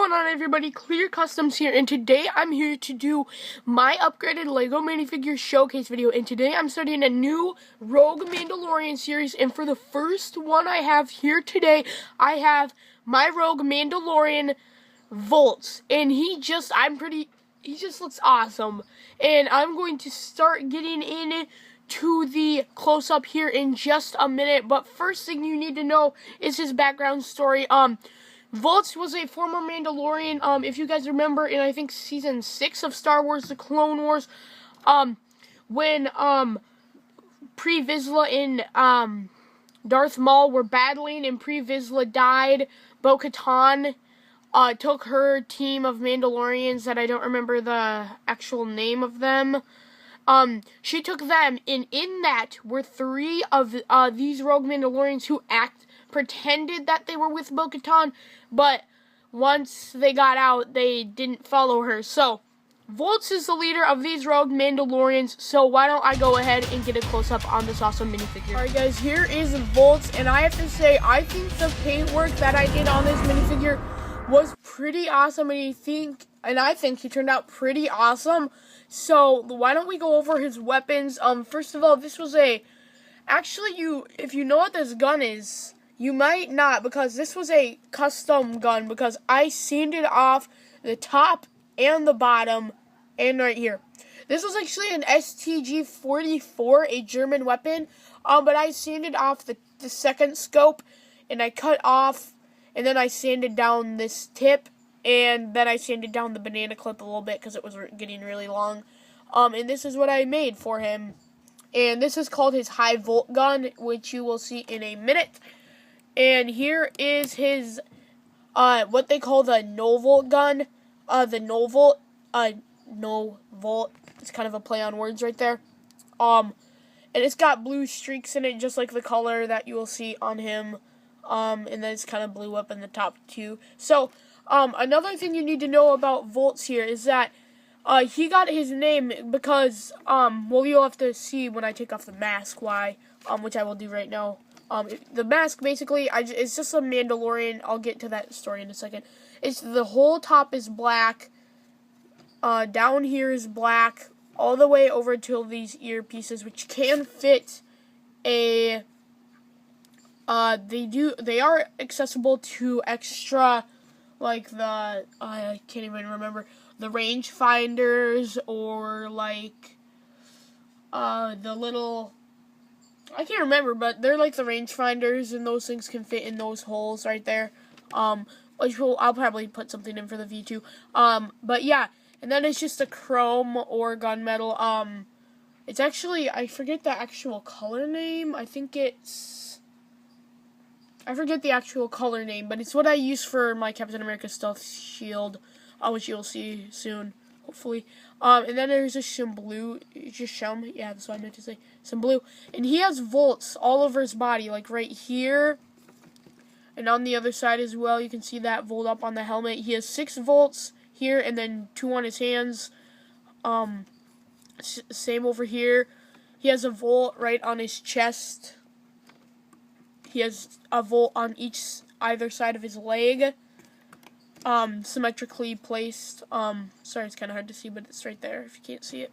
going on, everybody? Clear Customs here, and today I'm here to do my upgraded LEGO minifigure showcase video. And today I'm starting a new Rogue Mandalorian series, and for the first one I have here today, I have my Rogue Mandalorian Volts, and he just looks awesome. And I'm going to start getting in to the close-up here in just a minute, but first thing you need to know is his background story. Volts was a former Mandalorian, if you guys remember, in I think season 6 of Star Wars: The Clone Wars, when Pre Vizsla and Darth Maul were battling and Pre Vizsla died, Bo-Katan took her team of Mandalorians that I don't remember the actual name of them. She took them, and in that were 3 of these Rogue Mandalorians who pretended that they were with Bo-Katan, but once they got out, they didn't follow her. So, Volts is the leader of these Rogue Mandalorians, so why don't I go ahead and get a close-up on this awesome minifigure. Alright guys, here is Volts, and I have to say, I think the paint work that I did on this minifigure was pretty awesome, and I think he turned out pretty awesome. So, why don't we go over his weapons? First of all, this was actually, if you know what this gun is, you might not, because this was a custom gun, because I sanded off the top and the bottom, and right here. This was actually an STG-44, a German weapon, but I sanded off the second scope, and I cut off, and then I sanded down this tip, and then I sanded down the banana clip a little bit, because it was getting really long, and this is what I made for him. And this is called his high volt gun, which you will see in a minute. And here is his, what they call the no volt gun. No volt. It's kind of a play on words right there. And it's got blue streaks in it, just like the color that you will see on him. And then it's kind of blue up in the top too. So, another thing you need to know about Volts here is that he got his name because, well, you'll have to see when I take off the mask why, which I will do right now. The mask, basically, it's just a Mandalorian. I'll get to that story in a second. The whole top is black, down here is black, all the way over till these earpieces, which can fit they are accessible to extra, like I can't even remember, the rangefinders, or like, the little, I can't remember, but they're like the rangefinders, and those things can fit in those holes right there, which I'll probably put something in for the V2, but yeah, and then it's just a chrome or gunmetal, it's actually, I forget the actual color name, I forget the actual color name, but it's what I use for my Captain America Stealth Shield, which you'll see soon, hopefully. And then there's just some blue, yeah, that's what I meant to say, some blue. And he has volts all over his body, like right here, and on the other side as well. You can see that volt up on the helmet. He has 6 volts here, and then 2 on his hands. Same over here. He has a volt right on his chest. He has a volt on either side of his leg, symmetrically placed. Sorry, it's kind of hard to see, but it's right there if you can't see it.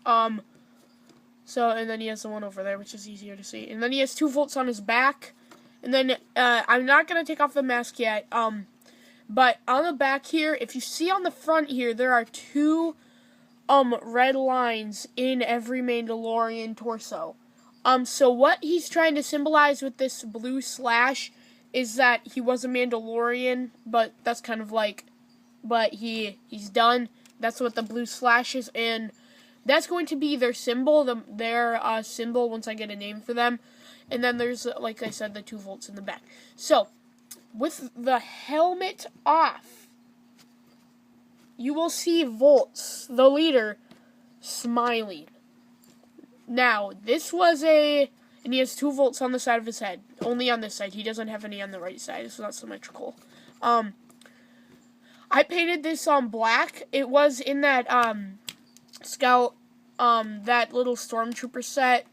So, and then he has the one over there, which is easier to see. And then he has 2 volts on his back. And then, I'm not going to take off the mask yet, but on the back here, if you see on the front here, there are 2, red lines in every Mandalorian torso. So what he's trying to symbolize with this blue slash is that he was a Mandalorian, but that's kind of like, but he's done. That's what the blue slash is, and that's going to be their symbol, their symbol once I get a name for them. And then there's, like I said, the 2 volts in the back. So, with the helmet off, you will see Volts, the leader, smiling. Now, this was and he has 2 volts on the side of his head. Only on this side. He doesn't have any on the right side. It's not symmetrical. I painted this on black. It was in that, Scout, that little Stormtrooper set,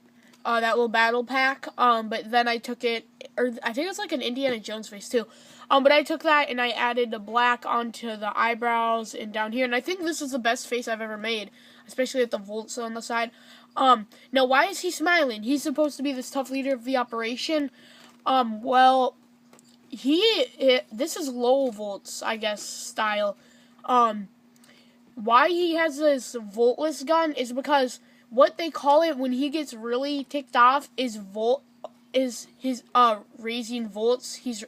that little battle pack. But then I took it or I think it's like an Indiana Jones face too. But I took that and I added the black onto the eyebrows and down here, and I think this is the best face I've ever made, especially with the volts on the side. Now why is he smiling? He's supposed to be this tough leader of the operation. Well, this is low volts, I guess, style. Why he has this voltless gun is because what they call it when he gets really ticked off is raising volts. He's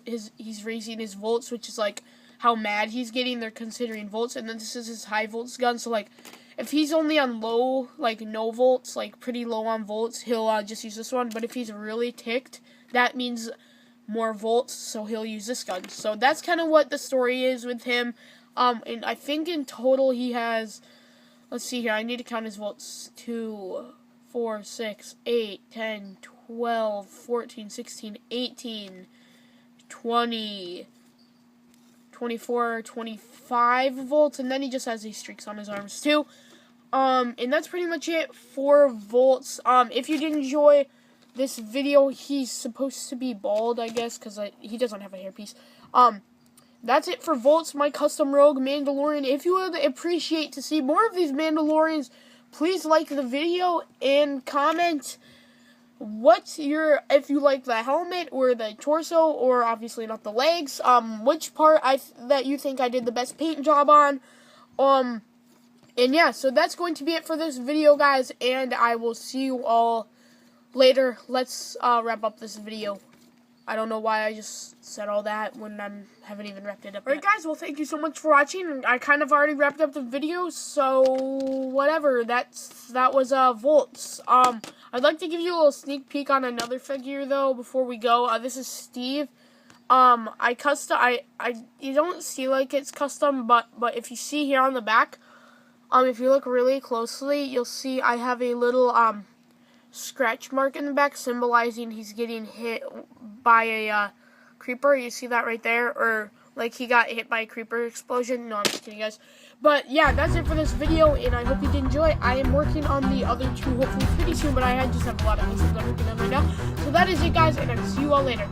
raising his volts, which is like how mad he's getting. They're considering volts, and then this is his high volts gun. So like, if he's only on low, like no volts, like pretty low on volts, he'll just use this one. But if he's really ticked, that means more volts, so he'll use this gun. So that's kind of what the story is with him. And I think in total he has, let's see here, I need to count his volts. 2, 4, 6, 8, 10, 12, 14, 16, 18, 20, 24, 25 volts, and then he just has these streaks on his arms too. And that's pretty much it for volts. If you did enjoy this video, he's supposed to be bald, I guess, because he doesn't have a hairpiece. That's it for volts, my custom rogue Mandalorian. If you would appreciate to see more of these Mandalorians, please like the video and comment if you like the helmet or the torso, or obviously not the legs, which part that you think I did the best paint job on. And yeah, so that's going to be it for this video, guys, and I will see you all later. Let's wrap up this video. I don't know why I just said all that when I haven't even wrapped it up yet. Alright guys, well thank you so much for watching. I kind of already wrapped up the video, so whatever. That was volts. I'd like to give you a little sneak peek on another figure though before we go. This is Steve. You don't see like it's custom, but if you see here on the back, if you look really closely, you'll see I have a little scratch mark in the back symbolizing he's getting hit by a creeper. You see that right there? Or like he got hit by a creeper explosion. No, I'm just kidding, guys. But yeah, that's it for this video, and I hope you did enjoy. I am working on the other two hopefully pretty soon, but I just have a lot of things I'm working on right now. So that is it, guys, and I'll see you all later.